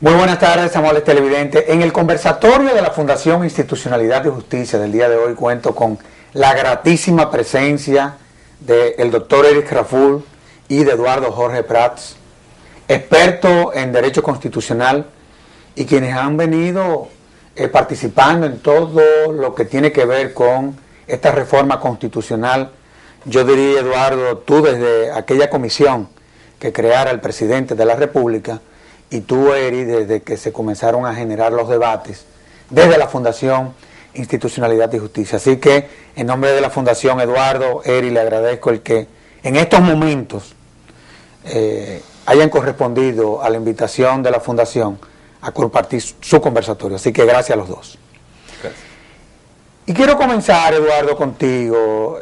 Muy buenas tardes, amables televidentes. En el conversatorio de la Fundación Institucionalidad y Justicia del día de hoy cuento con la gratísima presencia del doctor Eric Raful y de Eduardo Jorge Prats, expertos en Derecho Constitucional y quienes han venido participando en todo lo que tiene que ver con esta reforma constitucional. Yo diría, Eduardo, tú desde aquella comisión que creara el presidente de la República, y tú, Eri, desde que se comenzaron a generar los debates desde la Fundación Institucionalidad y Justicia. Así que, en nombre de la Fundación, Eduardo, Eri, le agradezco el que en estos momentos hayan correspondido a la invitación de la Fundación a compartir su conversatorio. Así que gracias a los dos. Gracias. Y quiero comenzar, Eduardo, contigo.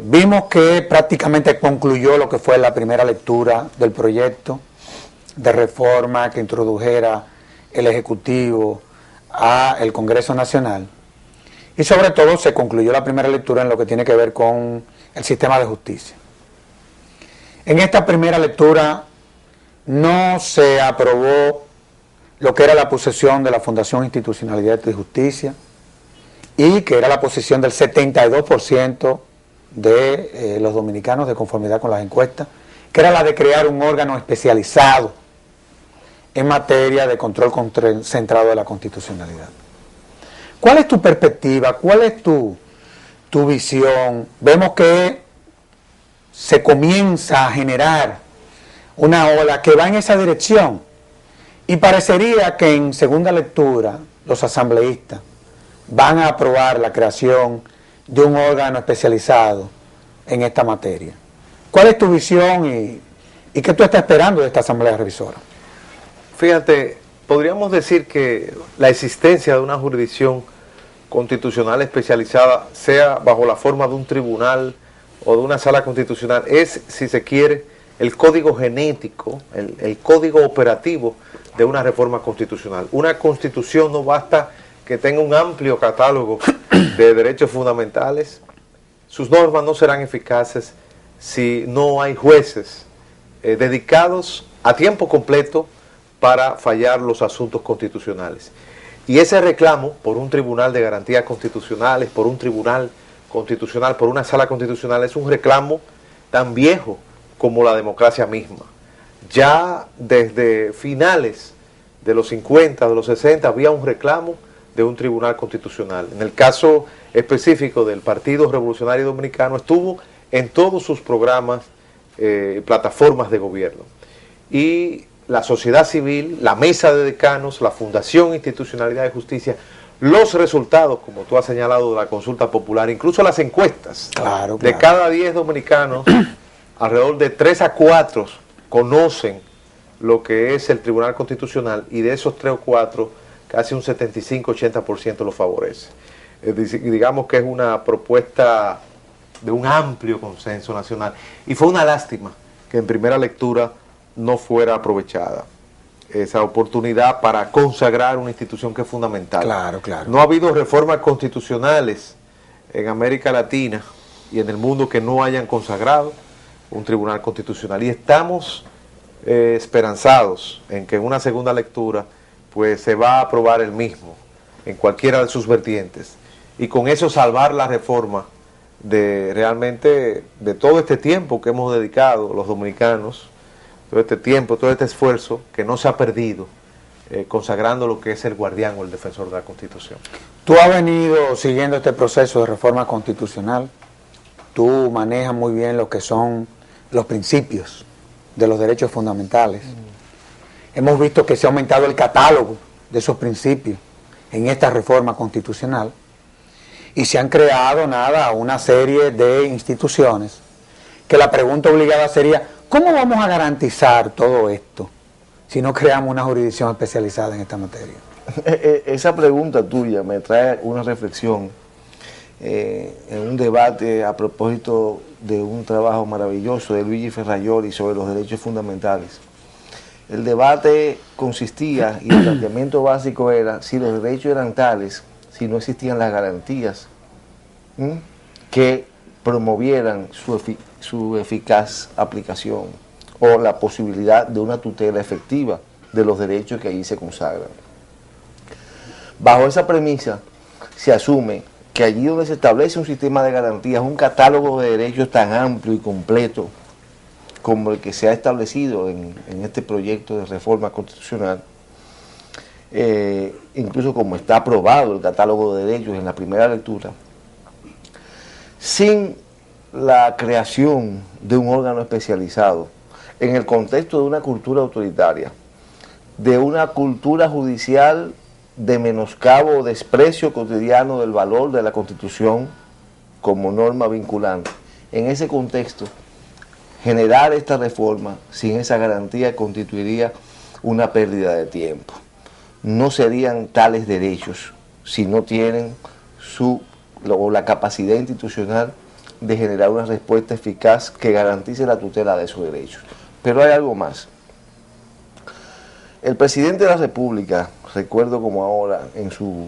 Vimos que prácticamente concluyó lo que fue la primera lectura del proyecto de reforma que introdujera el Ejecutivo a el Congreso Nacional, y sobre todo se concluyó la primera lectura en lo que tiene que ver con el sistema de justicia. En esta primera lectura no se aprobó lo que era la posición de la Fundación Institucionalidad y Justicia, y que era la posición del 72% de los dominicanos de conformidad con las encuestas, que era la de crear un órgano especializado en materia de control centrado de la constitucionalidad. ¿Cuál es tu perspectiva? ¿Cuál es tu visión? Vemos que se comienza a generar una ola que va en esa dirección, y parecería que en segunda lectura los asambleístas van a aprobar la creación de un órgano especializado en esta materia. ¿Cuál es tu visión y qué tú estás esperando de esta asamblea revisora? Fíjate, podríamos decir que la existencia de una jurisdicción constitucional especializada, sea bajo la forma de un tribunal o de una sala constitucional, es, si se quiere, el código genético, el código operativo de una reforma constitucional. Una constitución no basta que tenga un amplio catálogo de derechos fundamentales. Sus normas no serán eficaces si no hay jueces dedicados a tiempo completo para fallar los asuntos constitucionales. Y ese reclamo por un tribunal de garantías constitucionales, por un tribunal constitucional, por una sala constitucional, es un reclamo tan viejo como la democracia misma. Ya desde finales de los 50, de los 60, había un reclamo de un tribunal constitucional. En el caso específico del Partido Revolucionario Dominicano, estuvo en todos sus programas, plataformas de gobierno. Y la sociedad civil, la mesa de decanos, la Fundación Institucionalidad y Justicia, los resultados, como tú has señalado, de la consulta popular, incluso las encuestas, claro. De cada 10 dominicanos, alrededor de 3 a 4 conocen lo que es el Tribunal Constitucional, y de esos 3 o 4, casi un 75-80% lo favorece. Digamos que es una propuesta de un amplio consenso nacional, y fue una lástima que en primera lectura no fuera aprovechada esa oportunidad para consagrar una institución que es fundamental. Claro, claro. No ha habido reformas constitucionales en América Latina y en el mundo que no hayan consagrado un tribunal constitucional, y estamos esperanzados en que en una segunda lectura pues se va a aprobar el mismo en cualquiera de sus vertientes, y con eso salvar la reforma de realmente de todo este tiempo que hemos dedicado los dominicanos, todo este tiempo, todo este esfuerzo que no se ha perdido, consagrando lo que es el guardián o el defensor de la Constitución. Tú has venido siguiendo este proceso de reforma constitucional, tú manejas muy bien lo que son los principios de los derechos fundamentales. Hemos visto que se ha aumentado el catálogo de esos principios en esta reforma constitucional, y se han creado una serie de instituciones que la pregunta obligada sería: ¿cómo vamos a garantizar todo esto si no creamos una jurisdicción especializada en esta materia? Esa pregunta tuya me trae una reflexión en un debate a propósito de un trabajo maravilloso de Luigi Ferrajoli sobre los derechos fundamentales. El debate consistía, y el planteamiento básico era, si los derechos eran tales, si no existían las garantías que promovieran su eficaz aplicación, o la posibilidad de una tutela efectiva de los derechos que allí se consagran. Bajo esa premisa se asume que allí donde se establece un sistema de garantías, un catálogo de derechos tan amplio y completo como el que se ha establecido en este proyecto de reforma constitucional, incluso como está aprobado el catálogo de derechos en la primera lectura, sin la creación de un órgano especializado en el contexto de una cultura autoritaria, de una cultura judicial de menoscabo o desprecio cotidiano del valor de la Constitución como norma vinculante. En ese contexto, generar esta reforma sin esa garantía constituiría una pérdida de tiempo. No serían tales derechos si no tienen la capacidad institucional de generar una respuesta eficaz que garantice la tutela de esos derechos. Pero hay algo más. El presidente de la República, recuerdo como ahora, en su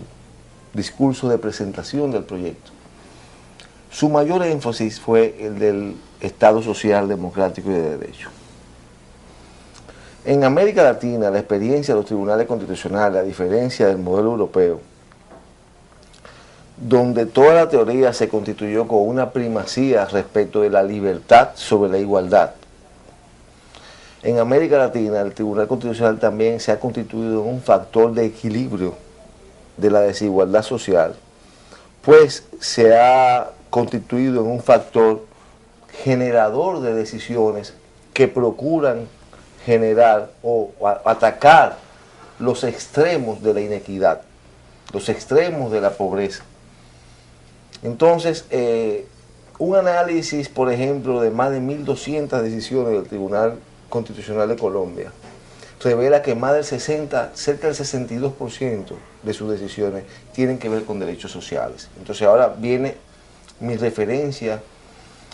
discurso de presentación del proyecto, su mayor énfasis fue el del Estado social, democrático y de derecho. En América Latina, la experiencia de los tribunales constitucionales, a diferencia del modelo europeo, donde toda la teoría se constituyó con una primacía respecto de la libertad sobre la igualdad, en América Latina el Tribunal Constitucional también se ha constituido en un factor de equilibrio de la desigualdad social, pues se ha constituido en un factor generador de decisiones que procuran generar o atacar los extremos de la inequidad, los extremos de la pobreza. Entonces, un análisis, por ejemplo, de más de 1.200 decisiones del Tribunal Constitucional de Colombia revela que más del cerca del 62% de sus decisiones tienen que ver con derechos sociales. Entonces ahora viene mi referencia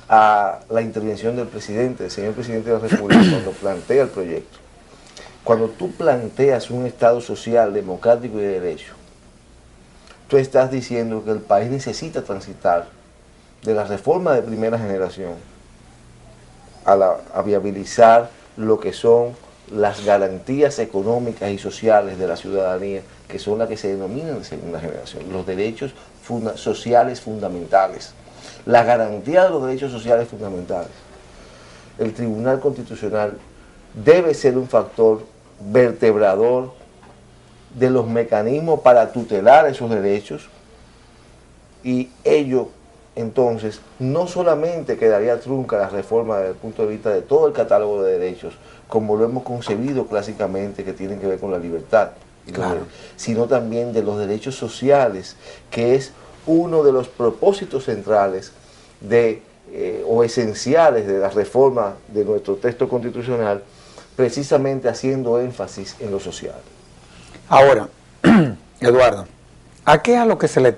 a la intervención del presidente, del señor presidente de la República, cuando plantea el proyecto. Cuando tú planteas un Estado social, democrático y de derecho, tú estás diciendo que el país necesita transitar de la reforma de primera generación a viabilizar lo que son las garantías económicas y sociales de la ciudadanía, que son las que se denominan de segunda generación, los derechos sociales fundamentales, la garantía de los derechos sociales fundamentales. El Tribunal Constitucional debe ser un factor vertebrador de los mecanismos para tutelar esos derechos, y ello entonces no solamente quedaría trunca la reforma desde el punto de vista de todo el catálogo de derechos, como lo hemos concebido clásicamente, que tienen que ver con la libertad, claro, sino también de los derechos sociales, que es uno de los propósitos centrales o esenciales de la reforma de nuestro texto constitucional, precisamente haciendo énfasis en lo social. Ahora, Eduardo, ¿a qué es a lo que se le